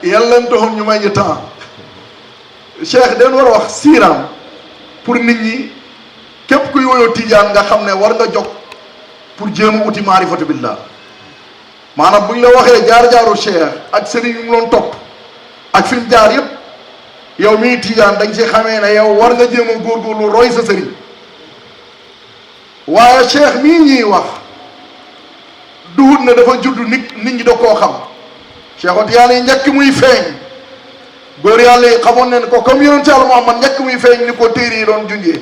yàlla taxoon ñu may ñu temps Cheikh den war a wax siiraam pour nit ñi képp kuy woyoo Tidiane nga xam ne war nga jóg pour jéem a uti maarifatu billah maanaam bu ñu la waxee jaar-jaaru Cheikh ak sëriñ yu mu doon topp ak fi mu jaar yëpp yow mii Tidiane dañ ci xamee ne yow war nga jéem a góorgóorlu roy sa sëriñ waaye Cheikh mii ñuy wax duhut ne dafa judd nit ñi da koo xam Cheikh Tidiane yi njëkk muy feeñ góor yàlla yi xamoon nañ ko comme yonent Yàlla Muhammad njëkk muy feeñ ni ko téere yi doon junjee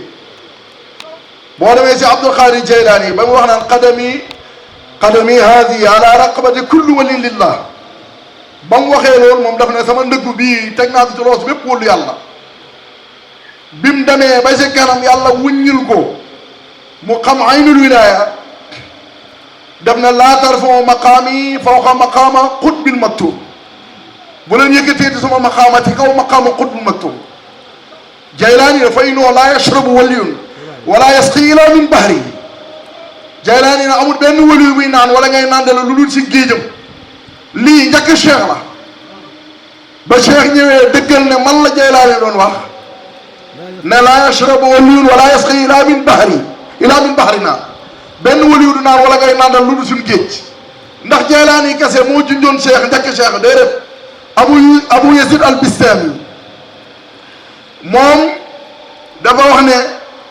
boo demee si Abdul Xaadir Jaylaani ba mu wax naan qadami haadi ala raqabati kulli walin lillah ba mu waxee loolu moom daf ne sama ndëggu bii teg naa ko ci loos bépp wóolu yàlla bi mu demee ba si kanam yàlla wuññil ko mu xam aynul wilaaya daf ne laa tarfa'u maqaami fawqa maqaama qutbil maktub bu leen yëkkateeti sama maqaama ci kaw maqaama qutbil maktub Jaylaani ne fa innahu laa yashrabu waliyun wala yasqi ila min bahri Jaylaani ne amul benn waliyu buy naan wala ngay nandale lu dul si géejam lii njëkk Cheikh la ba Cheikh ñëwee dëggal ne man la Jaylaani doon wax ne laa yashrabu waliyun wala yasqi ila min bahri naa benn waliyu du naan wala ngay nandal lu dul suñu géej ndax Jaylaani kese moo junjoon Cheikh njëkk Cheikh déedéet Abu Yazid al-Bistami moom dafa wax ne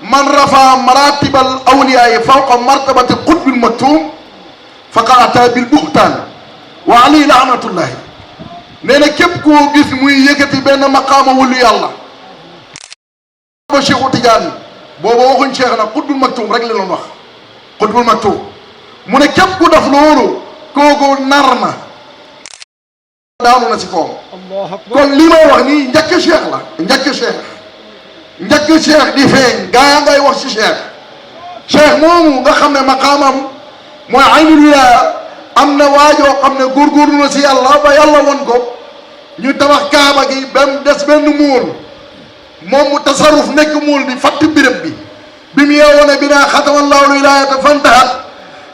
man rafa maratibal awliyaa fawqa martabati qutbil maktum faqad ata bil buhtaan wa alayhi laanatullahi nee na képp koo gis muy yëkkati benn maqaama wulu yàlla ba Cheikh Tidiane booba waxuñ Cheikh nag qutbul maktum rek la doon wax qutbul maktum mu ne képp ku def loolu kooku nar na daanu na si koom kon li may wax nii njëkk Cheikh la njëkk Cheikh di feeñ gaa ngay wax ci Cheikh moomu nga xam ne maqaamam mooy aynul wilaaya am na waajoo xam ne góorgóorlu na si yàlla ba yàlla won ko ñu tabax kaaba gi ba mu des benn muul moom mu tasarruf nekk muul bi fatt béréb bi mu yeewoo ne binaa xatama allahu wilaayata fantahat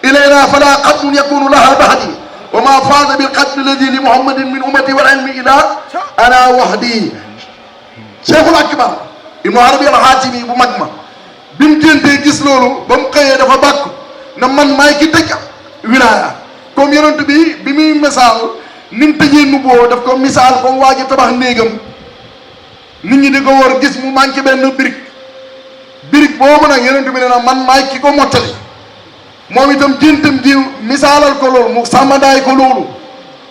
ilayna fala qadmun yakunu laha bahdi wa ma faada bil qadri alladi li muhammadin min ummati wal ilmi ila ana wahdi Cheikhul Akbar Ibnu Arabi al-Haatimi bu mag ma bi mu géntee gis loolu ba mu xëyee dafa bàkku na man maay ki tëj wilaaya comme yonent bi muy misaal ni mu tëjee nubboo daf ko misaal comme waa ji tabax néegam nit ñi di ko war gis mu manqué benn birig boobu nag yonent bi ne na man maay ki ko mottali moom itam géntam gi misaalal ko loolu mu sàmmandaay ko loolu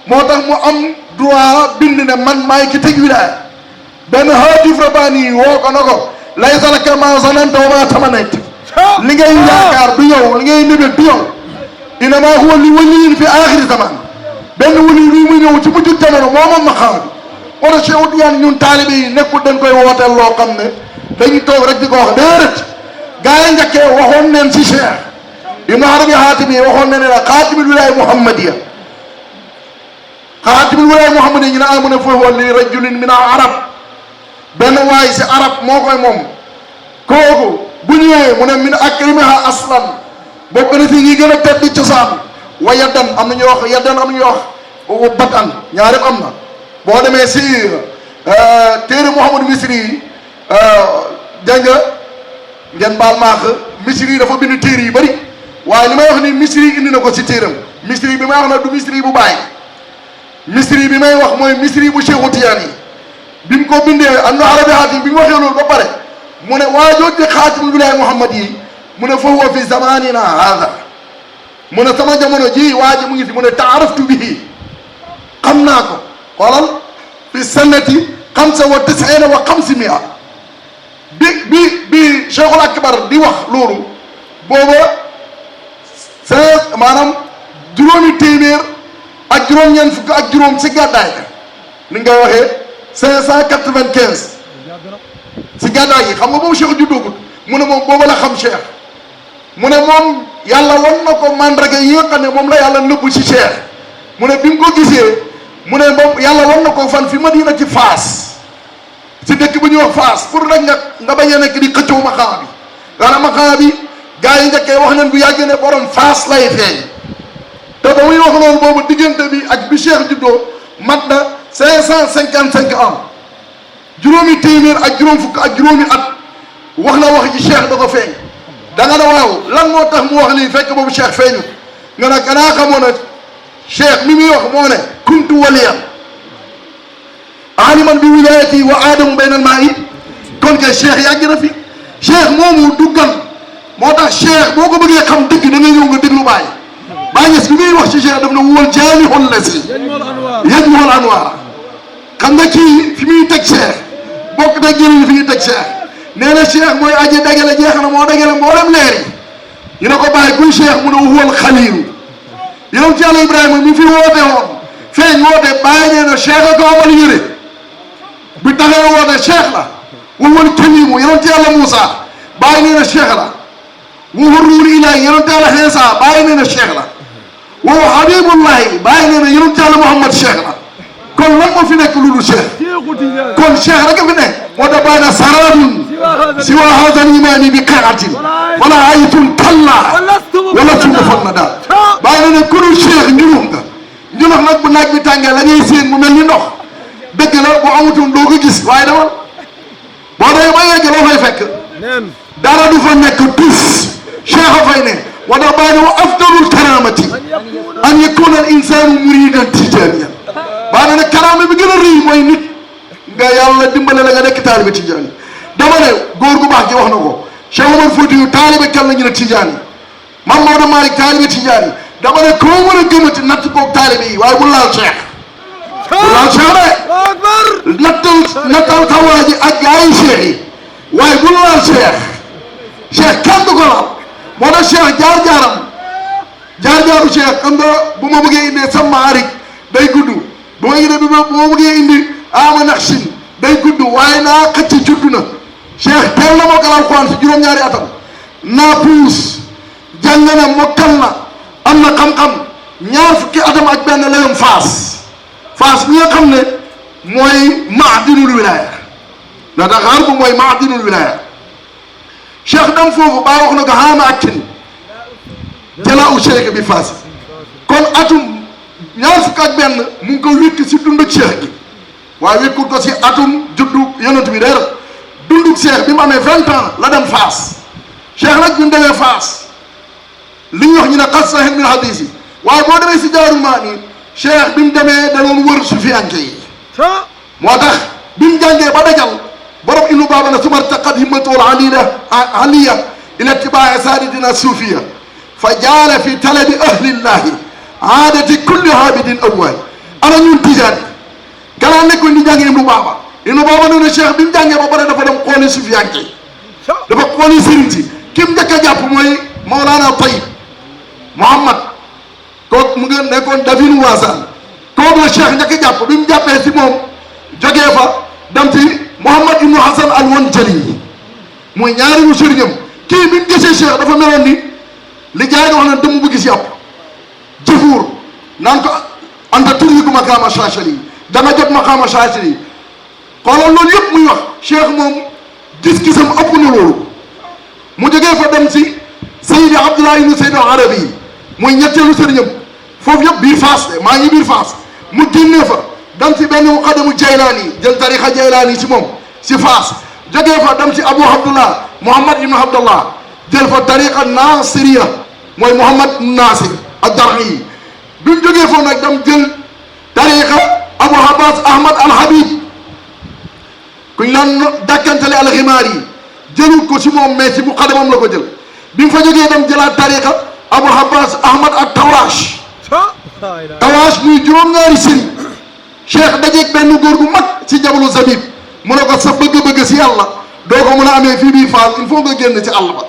moo tax mu am droit bind ne man maay ki tëj wilaaya benn haatif rabbaani woo ko na ko laysa laka maa zananta wa maa tamanayta li ngay yaakaar du yow li ngay mébét du yow innamaa huwa li waliyin fi aaxiri zaman benn wali bi mu ñëw ci mujj jamono moo moom ma xaar bi wala Cheikh Tidiane ñun taalibe yi nekkul dañ koy wooteel loo xam ne dañuy toog rek di ko wax déedéet gaa yi njëkkee waxoon neen si Cheikh Ibnu Arabi Haatimi waxoon ne ne la xaatimul wilaaya muhammadiya xaatimul wilaaya muhammadiya ñu ne amu ne foofu li rajulin min al arab benn waay si arab moo koy moom kooku bu ñëwee mu ne min akrimiha aslan bokk na si ñi gën a tedd cosaan wa yaddan am na ñuy wax yaddan am na ñuy wax batan ñaari am na boo demee si téere Mouhamadou Misri yi dégg nga ngeen baal maax Misri yi dafa bind téere yu bëri waaye li may wax ni Misri yi indi na ko si téeram Misri bi may wax na du Misri bu Baye Misri bi may wax mooy Misri bu Cheikh Tidiane yi bi mu ko bindee am na Arabi Haatimi bi mu waxee loolu ba pare mu ne waa jooju xaatimul wilaaya Muhammad yi mu ne fa huwa fi zamanina haada mu ne sama jamono ji waa ji mu ngi fi mu ne taaraftu bihi xam naa ko xoolal fi sannati xamsa wa tisina wa xamsimia bi Cheikhul Akbar di wax loolu booba maanaam juróomi téeméer ak juróom-ñeent fukk ak juróom si gàddaay ka ni nga waxee 595 si gàddaay yi xam nga boobu Cheikh juddoogut mu ne moom boobu la xam Cheikh mu ne moom yàlla wan na ko mandarga yi nga xam ne moom la yàlla nëbbu si Cheikh mu ne bi mu ko gisee mu ne moom yàlla wan na ko fan fi Madina ci Faas si dëkk bu ñuy wax Faas pour rek nga bañ a nekk di xëccoo maqaama bi maanaam maqaama bi gaa yi njëkkee wax nañ bu yàgg ne borom Faas lay feeñ te ba muy wax loolu boobu diggante bi ak bi Cheikh juddoo mat na 555 ans juróomi téeméer ak juróom fukk ak juróomi at wax na wax ji Cheikh da ko feeñ da nga ne waaw lan moo tax mu wax lii fekk boobu Cheikh feeñu nga ne kanaa xamoon na Cheikh mi muy wax moo ne kuntu waliyan aliman bi wilayati wa aadamu bayna al maa'i kon kay Cheikh yàgg na fi Cheikh moomu duggal moo tax Cheikh boo ko bëggee xam dëgg da nga ñëw nga déglu Baye Baye Niass bi muy wax ci Cheikh daf na wal jaamihul lasi yajmul anwaar xam nga kii fi muy teg Cheikh bokk na jëriñ fi muy teg Cheikh nee na Cheikh mooy aji dagale jeex na moo dagale mboolem leer yi ñu ne ko Baye kuy Cheikh mu ne huwal xaliilu yonent Yàlla Ibrahima mi fi woote woon feeñ woote Baye nee na Cheikh a ko amal yëre bi taxee woote Cheikh la huwal kaliimu yonent Yàlla Moussa Baye nee na Cheikh la wa ruuhul ilaahi yonent Yàlla Iisaa Baye nee na Cheikh la wa habiibullaahi Baye nee na yonent Yàlla Muhammad Cheikh la kon lan moo fi nekk lu dul Cheikh kon Cheikh rek a fi nekk moo tax Baye na saraatun siwa haazal imaani bi qiraatin wala ayatun kallaa wala suma fan na daal Baye nee na ku dul Cheikh njunux nga njunux nag bu naaj bi tàngee la ngay séen mu mel ni ndox dëgg la bu amutoon doo ko gis waaye demal boo demee ba yegg loo fay fekk dara du fa nekk tus Cheikh a fay ne moo tax Baye ne wa afdalul karaamati an yakuna al insaanu muridan tijaaniyan Baye ne karaama bi gën a rëy mooy nit nga yàlla dimbale la nga nekk taalibe tijaani dama ne góor gu baax gi wax na ko Cheikh Omar Foutiyou taalibe kan la ñu ne tijaani Mame Maodo Malick taalibe tijaani dama ne koo mën a gëmati natt koog taalibe yi waaye bu laal Cheikh bu laal Cheikh de nattal tawaa ji ak gaayu Cheikh yi waaye bu laal Cheikh kenn du ko laal moo tax Cheikh jaar-jaaru Cheikh xam nga bu ma bëggee indee sa maarik day gudd bu ma bëggee indi ama naqsin day gudd waaye naa xëcc judd na Cheikh teel na mokkal alxuraan si juróom-ñaari atam naa puus jàng na mokkal na am na xam-xam ñaar fukki atam ak benn la yoon Faas bi nga xam ne mooy maadinul wilaya na Dakar bu mooy maadinul wilaya Cheikh dam foofu Baye wax na ko xaama ak tin jalaa u Cheikh bi Faas kon atum ñaar fukk ak benn mu ngi ko wékk si dunduk Cheikh gi waaye wékkul ko si atum juddu yonent bi dara dunduk Cheikh bi mu amee 20 ans la dem Faas Cheikh nag bi mu demee Faas li ñu wax ñu ne xas sahih min hadis yi waaye boo demee si Jaarul Maani Cheikh bi mu demee da doon wër sufiyanke yi moo tax bi mu jàngee ba dajal borom inu baaba na sumar taqat himmatul aliya ila tibaa saadatina suufiya fa jaala fi talabi ahlillahi aadati kulli habidin awwaay ana ñun tijaan yi ganaa nekkoon di jàngee inu baaba nee na Cheikh bi mu jàngee ba pare dafa dem xooli sufiyanke yi dafa xooli sëriñ si ki mu njëkk a jàpp mooy Mawlana Tayyib Muhammad kooku mu ngi nekkoon Davin Waasaan kooku la Cheikh njëkk a jàpp bi mu jàppee si moom jógee fa dem ci Muhammad ibnu Hasan al-Wanjali mooy ñaari ñu sëriñam kii bi mu gisee Cheikh dafa meloon ni li jaay di wax naan dëmm bu gis yàpp jëfuur naan ko anta tudriku maqaama Shaashili da nga jot maqaama Shaashili xoolal loolu yëpp muy wax Cheikh moom gis-gisam ëpp na loolu mu jógee fa dem si Seydi Abdullah ibnu Seydi Arabi mooy ñetteelu sëriñam foofu yëpp biir Faas de maa ngi biir Faas mu génnee fa dem si benn muqaddamu Jaylaani jël tarixa Jaylaani si moom si Faas jógee fa dem si Abu Abdullah Muhammad ibnu Abdullah jël fa tariqa Nasiriya mooy Muhammad Nasir ad-Dar'i bi mu jógee foofu nag dem jël tariqa Abu Abbas Ahmad al-Habib kuñ laan dàkkantale al-Ximaar yi jëlul ko si moom mais si muqaddamam la ko jël bi mu fa jógee dem jëlaat tariqa Abu Abbas Ahmad at-Tawash muy juróom-ñaari sëriñ Cheikh dajeeg benn góor gu mag ci jabalu Zabib mu ne ko sa bëgg-bëgg si yàlla doo ko mën a amee fii biir Faas il faut nga génn ci àll ba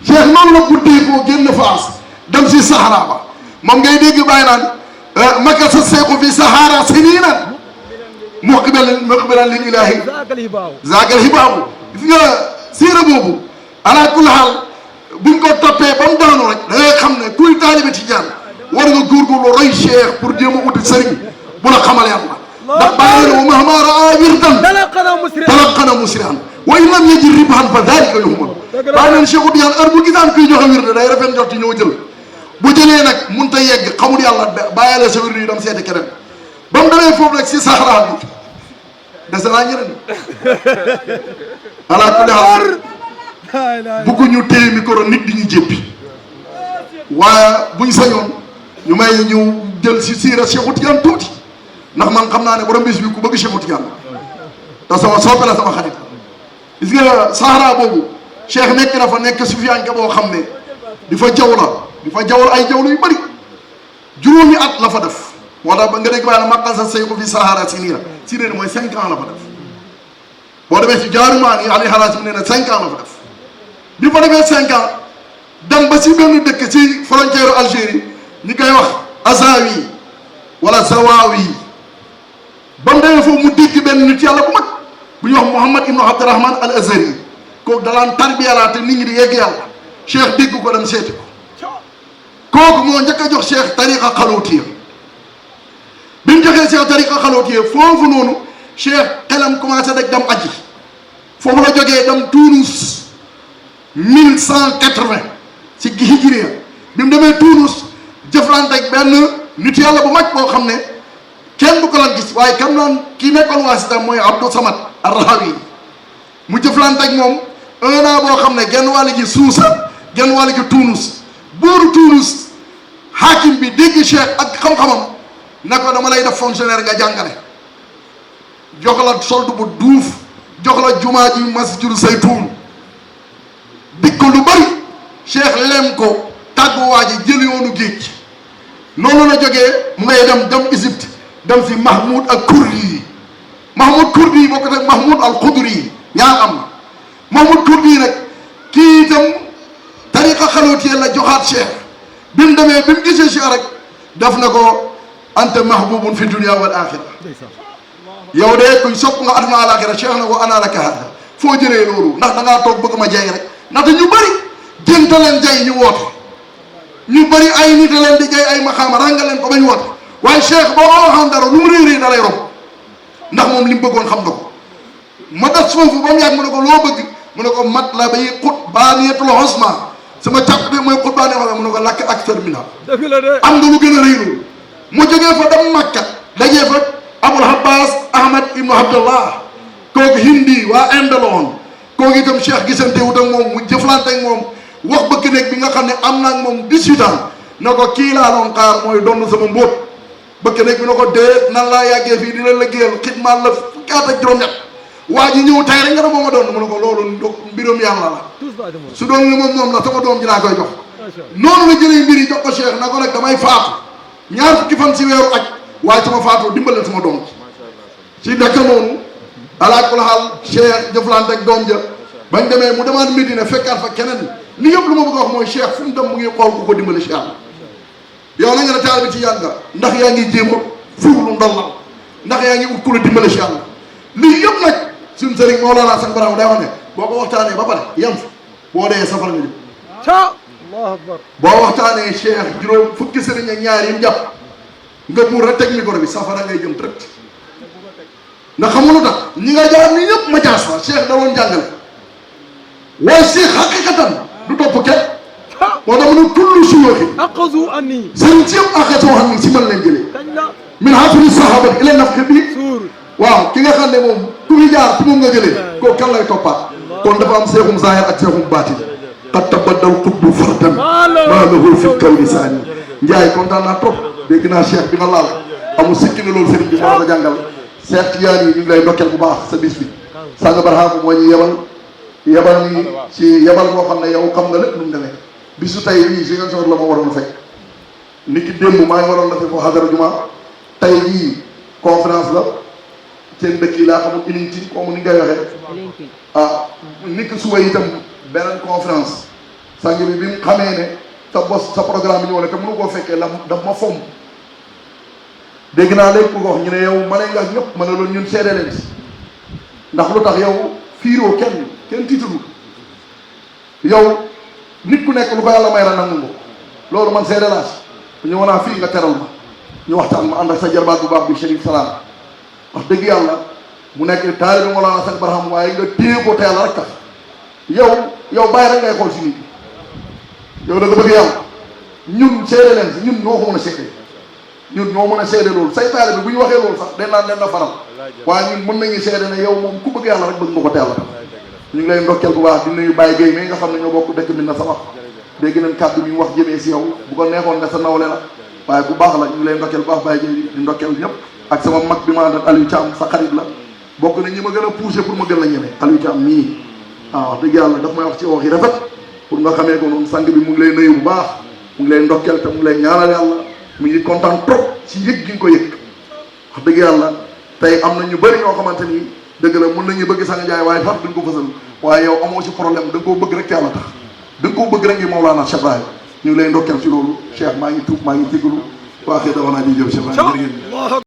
Cheikh noonu la guddee koo génn Faas dem si Sahara ba moom ngay dégg bàyyi naan maka sa seeku fi Sahara siniina muqbilan lil ilaahi zaakal hibaabu gis nga siira boobu ala kulli haal buñ ko toppee ba mu daanu rek da ngay xam ne kuy taalibe Tijaan war nga góorgóorlu roy Cheikh pour jéem a uti sëriñ bu la xamal yàlla ndax bàyyi na wa mahmaa raa wirdan talaqana musri'an wa in lam yajid ribhan fa dhalika yuhmal bàyyi neen Cheikh Tidiane heure bu gisaan kuy joxe wirde day rafet njort ñëw jël bu jëlee nag mun ta yegg xamul yàlla bàyyile sa wirde yi dem seeti keneen ba mu demee foofu nag si Sahara bi dese naa ñeneen ala kulli haal bugguñu téye micro nit di ñu jéppi waaye buñ sañoon ñu may ñu jël si siira Cheikh Tidiane tuuti ndax man xam naa ne borom bis bi ku bëgg Cheikh Tidiane te sama soppe la sama xarit gis nga Sahara boobu Cheikh nekk na fa nekk sufiyanke boo xam ne di fa jawla ay jawlu yu bëri juróomi at la fa def moo tax ba nga dégg baa ne maqal sa sey ko fi Sahara sinina mooy 5 ans la fa def boo demee si jaarumaan yi ali xalaas mi nee na 5 ans la fa def bi fa defee 5 ans dem ba si benn dëkk si frontière Algérie ñi koy wax Azawi wala Zawawi ba mu demee foofu mu dégg benn nit yàlla bu mag bu ñuy wax Mouhamad ibnu Abdurahman al Azhari kooku dalaan tarbiyalaate nit ñi di yegg yàlla Cheikh dégg ko dem seeti ko kooku moo njëkk a jox Cheikh tariqa xalootiya bi mu joxee Cheikh tariqa xalootiya foofu noonu Cheikh xelam commencé rek dem aji foofu la jógee dem Tunis 1180 si hijriya bi mu demee Tunis jëflante ak benn nit yàlla bu mag boo xam ne kenn du ko lan gis waaye kam naan kii nekkoon waasita mooy Abdou Samad Arrahawi mu jëflante ak moom 1 an boo xam ne genn wàll gi Suusa genn wàll gi Tunis buuru Tunis hakim bi dégg Cheikh ak xam-xamam ne ko dama lay def fonctionnaire nga jàngale jox la solde bu duuf jox la jumaa ji masjidu Saytuun dig ko lu bari Cheikh lem ko tàggu waa ji jël yoonu géej noonu la jógee mu ngay dem Égypte dem si Mahmoud al Kurdi Mahmoud Kurdi yi bokk nag Mahmoud al Khudri yi ñaar am na Mahmoud Kurdi nag kii itam tariqa xalootiye la joxaat Cheikh bi mu demee bi mu gisee Cheikh rek def na ko anta mahbubun fi dunia wal axira yow de kuñ sopp nga aduna al axira Cheikh na ko ana laka hada foo jëlee loolu ndax da ngaa toog bëgg ma jay rek ndaxte ñu bëri jënta leen jay ñu woote ñu bëri ay nit a leen di jay ay maxaama ranga leen ko bañ woote waaye Cheikh boo ko waxoon dara lu mu réerée da lay rob ndax moom li mu bëggoon xam nga ko ma des foofu ba mu yàgg mu ne ko loo bëgg mu ne ko mat la bay xut baaniyatul husma sama càpp bi mooy xut baani wax mu ne ko lakk ak terminal am nga lu gën a rëy loolu mu jógee fa dem Makka dajee fa Abul Abbas Ahmad ibnu Abdallah kooku hindi waa Inde la woon kooku itam Cheikh gisante wut ak moom mu jëflante ak moom wax bëgg nekk bi nga xam ne am naa ak moom 18 ans na ko kii laa doon xaar mooy doon sama mbóot bëgg nekk bi na ko déet nan laa yàggee fii di la liggéeyal xidmaal la fukki at ak juróom-ñett waa ji ñëw tey rek nga ne moom a doon mu ne ko loolu mbiram yàlla la su doon li moom la sama doom ji laa koy jox noonu la jëlee mbir yi jox ko Cheikh na ko nag damay faatu ñaar fukki fan si weeru aj waaye sama faatu dimbalal sama doom ji si dakka noonu alaaj kula xaal Cheikh jëflante ak doom ja bañ demee mu demaat Medina fekkaat fa keneen li yëpp lu ma bëgg a wax mooy Cheikh fu mu dem mu ngi xool ku ko dimbali Cheikh yow na nga ne taal bi ci yàgg ndax yaa ngi jéem a fuuglu ndollam ndax yaa ngi ut ku la dimbali Cheikh lii yëpp nag suñu sëriñ Mawlana Sang Barham day wax ne boo ko waxtaanee ba pare yem fa boo dee safara nga jëm Allahu akbar boo waxtaanee Cheikh juróom fukki sëriñ ak ñaar yi mu jàpp nga muur rek teg micro bi safara ngay jëm direct ndax xamul lu tax ñi nga jaar nii ñëpp ma jaas fa Cheikh da doon jàngale waaye Cheikh xaqiqatan du topp kenn moo tax mu ne kullu suyuuxi aqazu anni sëriñ si yëpp aqazu anni si man leen jëlee min hafri sahaba ila nafxi bi waaw ki nga xam ne moom ku fi jaar ci moom nga jëlee kooku kan lay toppaat kon dafa am seexum zahir ak seexum baatin qad tabaddal qutbu fardan maa lahu fi kawni saani Njaay kontaan naa trop dégg naa Cheikh bi nga laal amul sikki ne loolu sëriñ bi moo la jàngal Cheikh Tidiane yi ñu ngi lay ndokkeel bu baax sa bis bi Sang Barham moo ñu yebal ni ci yebal boo xam ne yow xam nga lépp lu mu demee bisu tey bii si ngeen soor la ma waroon fekk ni ki démb maa ngi waroon la fi foo xadara juma tey jii conférence la seen dëkk yi laa xamul ininti comme ni ngay waxee ah ni ki suba itam beneen conférence sang bi bi mu xamee ne sa bos sa programme bi ñëw ne te mënu koo fekkee la daf ma fomm dégg naa léegi ko wax ñu ne yow ma ne nga ñëpp ma ne loolu ñun seede leen si ndax lu tax yow fiiroo kenn tiitalu yow nit ku nekk lu ko yàlla may la nangu nga loolu man seede laa si ñu wanaa fii nga teral ma ñu waxtaan ma ànd ak sa jarbaat bu baax bi Chérif Salam wax dëgg yàlla mu nekk taalibe Mawlana Sang Barham waaye nga téye ko te yàlla rek tax yow bàyyi rek ngay xool si nit yow da nga bëgg yàlla ñun seede leen si ñun ñoo ko mën a seede ñun ñoo mën a seede loolu say taalibe bu ñu waxee loolu sax dañ naan leen na faral waaye ñun mën nañu seede ne yow moom ku bëgg yàlla rek bëgg nga ko teel ñu ngi lay ndokkeel bu baax di nuyu Baye Gueye mais nga xam ne ñoo bokk dëkk mi na sa wax dégg nañ kàddu bi ñu wax jëmee si yow bu ko neexoon ne sa nawle la waaye bu baax la ñu ngi lay ndokkeel bu baax Baye Gueye di ndokkeel ñëpp ak sama mag bi ma àndal Aliou Thiam sa xarit la bokk na ñi ma gën a poussé pour ma gën la ñeme Aliou Thiam mii waaw wax dëgg yàlla daf may wax ci wax yi rafet pour nga xamee ko noonu sang bi mu ngi lay nuyu bu baax mu ngi lay ndokkeel te mu ngi lay ñaanal yàlla mu ngi kontaan trop ci yëg gi nga ko yëg wax dëgg yàlla tey am na ñu bëri ñoo xamante ni dëgg la mën nañu bëgg sang Ndiaye waaye far duñ ko fësal waaye yow amoo ci problème da nga koo bëgg rek yàlla tax da nga koo bëgg rek ngi Mawlana Cheikh Ibrahim ñu ngi lay ndokkeel ci loolu Cheikh maa ngi tuub maa ngi jégalu waa xëy na wax naa di jëm Cheikh Ibrahim